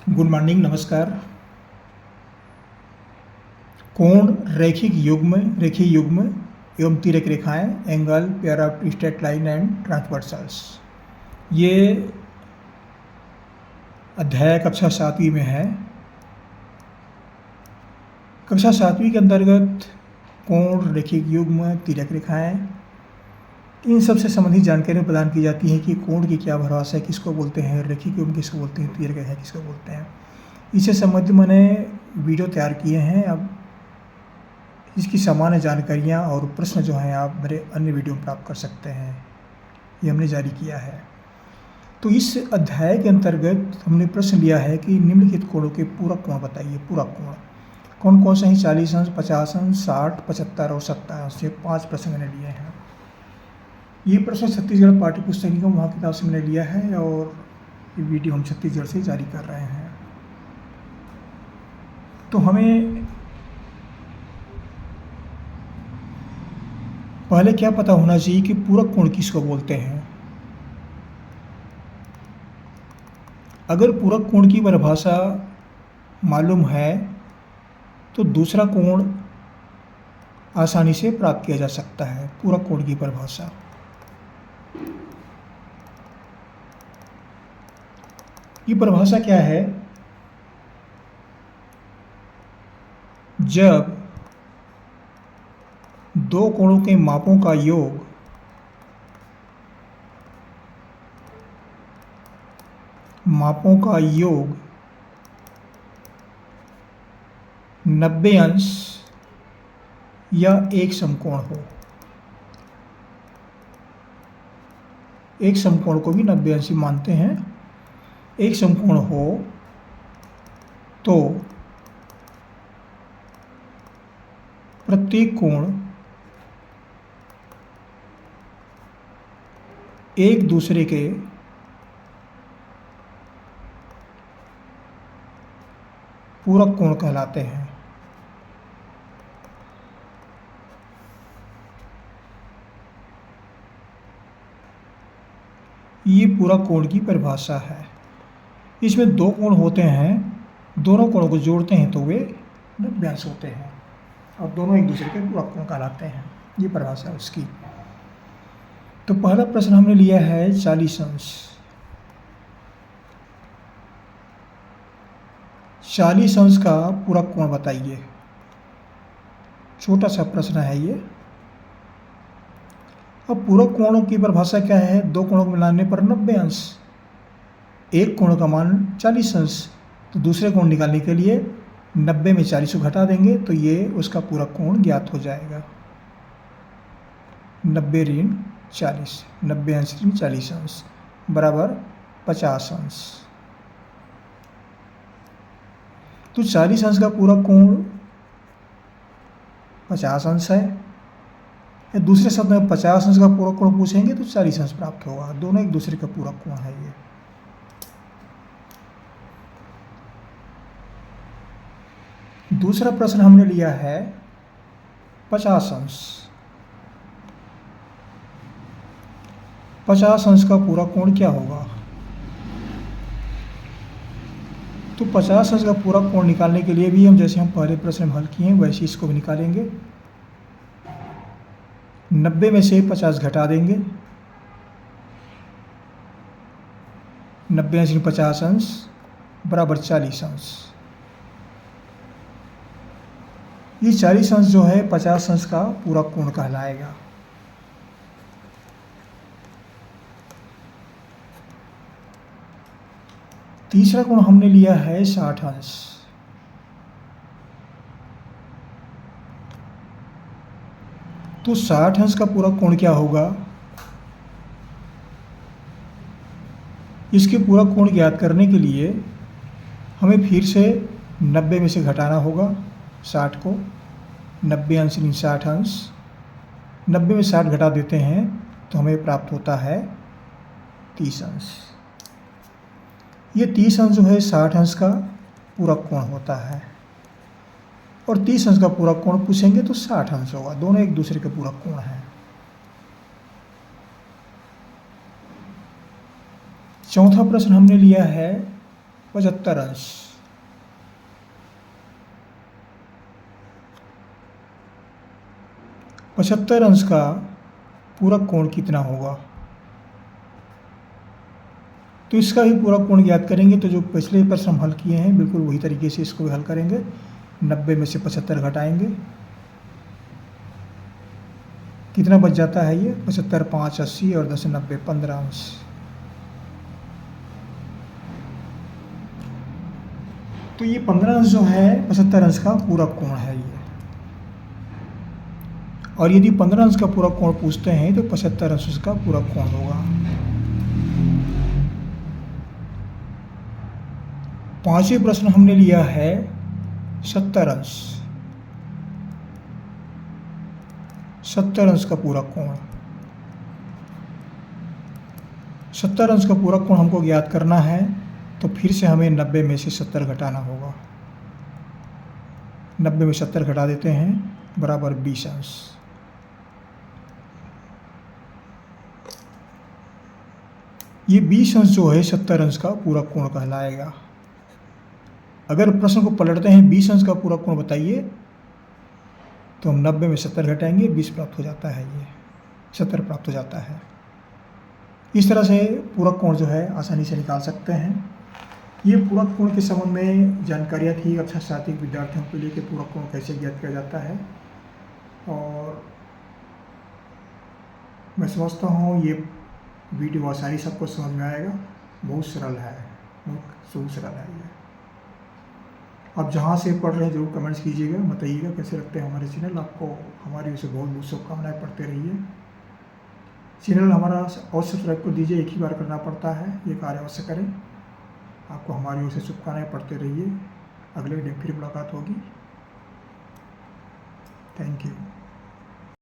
Good morning, नमस्कार। कोण, रेखीय युग्म एवं तिर्यक रेखाएं, angle, pair of straight line and transversals. ये अध्याय कक्षा 7वीं में है। कक्षा 7वीं के अंतर्गत कोण, रेखिक युग्म, तिर्यक रेखाएं, इन सब से संबंधित जानकारी प्रदान की जाती है कि कोण की क्या परिभाषा है, किसको बोलते हैं, रेखिक युग्म किसको बोलते हैं, तिर्यक रेखा किसको बोलते हैं। इससे संबंधित मैंने वीडियो तैयार किए हैं। अब इसकी सामान्य जानकारियाँ और प्रश्न जो हैं आप मेरे अन्य वीडियो में प्राप्त कर सकते हैं, ये हमने जारी किया है। तो इस अध्याय के अंतर्गत हमने प्रश्न लिया है कि निम्नलिखित कोणों के पूरक कोण बताइए। पूरक कोण कौन कौन से हैं? 40 अंश, 50 अंश, 60, 75 और 70 अंश। ये 5 प्रश्न मैंने लिए हैं। ये प्रश्न छत्तीसगढ़ पाठ्य पुस्तक निगम वहाँ किताब से मैंने लिया है और ये वीडियो हम छत्तीसगढ़ से जारी कर रहे हैं। तो हमें पहले क्या पता होना चाहिए कि पूरक कोण किसको बोलते हैं। अगर पूरक कोण की परिभाषा मालूम है तो दूसरा कोण आसानी से प्राप्त किया जा सकता है। पूरक कोण की परिभाषा, ये परिभाषा क्या है? जब दो कोणों के मापों का योग मापों का योग 90 अंश या एक समकोण हो। एक समकोण को भी 90 अंश ही मानते हैं। एक समकोण हो तो प्रत्येक कोण एक दूसरे के पूरक कोण कहलाते हैं। ये पूरक कोण की परिभाषा है। इसमें दो कोण होते हैं, दोनों कोणों को जोड़ते हैं तो वे 90 अंश होते हैं और दोनों एक दूसरे के पूरक कोण कहलाते हैं। ये परिभाषा है उसकी। तो पहला प्रश्न हमने लिया है 40 अंश। 40 अंश का पूरक कोण बताइए। छोटा सा प्रश्न है ये। अब पूरक कोणों की परिभाषा क्या है? दो कोणों को मिलाने पर 90 अंश। एक कोण का मान 40 अंश, तो दूसरे कोण निकालने के लिए 90 में 40 को घटा देंगे तो ये उसका पूरक कोण ज्ञात हो जाएगा। 90 ऋण 40, 90 अंश ऋण 40 अंश बराबर 50 अंश। तो 40 अंश का पूरक कोण 50 अंश है। या दूसरे शब्द में 50 अंश का पूरक कोण पूछेंगे तो 40 अंश प्राप्त होगा। दोनों एक दूसरे का पूरक कोण है ये। दूसरा प्रश्न हमने लिया है 50 अंश। 50 अंश का पूरक कोण क्या होगा? तो 50 अंश का पूरक कोण निकालने के लिए भी हम जैसे हम पहले प्रश्न में हल किए हैं वैसे इसको भी निकालेंगे। 90 में से 50 घटा देंगे। 90 अंश 50 अंश बराबर 40 अंश। ये 40 अंश जो है 50 अंश का पूरक कोण कहलाएगा। तीसरा कोण हमने लिया है 60 अंश। तो 60 अंश का पूरक कोण क्या होगा? इसके पूरक कोण ज्ञात करने के लिए हमें फिर से 90 में से घटाना होगा 60 को। 90 अंश ऋण 60 अंश, 90 में 60 घटा देते हैं तो हमें प्राप्त होता है 30 अंश। ये 30 अंश जो है 60 अंश का पूरक कोण होता है और 30 अंश का पूरक कोण पूछेंगे तो 60 अंश होगा। दोनों एक दूसरे के पूरक कोण हैं। चौथा प्रश्न हमने लिया है 75 अंश। पचहत्तर अंश का पूरक कोण कितना होगा? तो इसका भी पूरक कोण ज्ञात करेंगे। तो जो पिछले प्रश्न हम हल किए हैं बिल्कुल वही तरीके से इसको भी हल करेंगे। 90 में से 75 घटाएंगे, कितना बच जाता है ये? 75 5 80 और 10 90 15 अंश। तो ये 15 अंश जो है 75 अंश का पूरक कोण है ये। और यदि 15 अंश का पूरक कोण पूछते हैं तो 75 अंश उसका पूरक कोण होगा। पांचवें प्रश्न हमने लिया है 70 अंश। 70 अंश का पूरक कोण। 70 अंश का पूरक कोण हमको ज्ञात करना है तो फिर से हमें 90 में से 70 घटाना होगा। 90 में 70 घटा देते हैं बराबर 20 अंश। ये 20 अंश जो है 70 अंश का पूरक कोण कहलाएगा। अगर प्रश्न को पलटते हैं 20 अंश का पूरक कोण बताइए तो हम 90 में 70 घटाएंगे, 20 प्राप्त हो जाता है, ये 70 प्राप्त हो जाता है। इस तरह से पूरक कोण जो है आसानी से निकाल सकते हैं। ये पूरक कोण के संबंध में जानकारियाँ थी कक्षा 7 विद्यार्थियों के लिए कि पूरक कोण कैसे ज्ञात किया जाता है। और मैं समझता हूँ ये वीडियो आसानी सबको समझ में आएगा। बहुत सरल है, बहुत सरल है ये। आप जहाँ से पढ़ रहे हैं जरूर कमेंट्स कीजिएगा, बताइएगा कैसे लगते हैं हमारे चैनल। आपको हमारी ओर से बहुत बहुत शुभकामनाएं, पढ़ते रहिए। चैनल हमारा और सब्सक्राइब कर दीजिए, एक ही बार करना पड़ता है, ये कार्य अवश्य करें। आपको हमारी ओर से शुभकामनाएं, पढ़ते रहिए। अगले दिन फिर मुलाकात होगी। Thank you.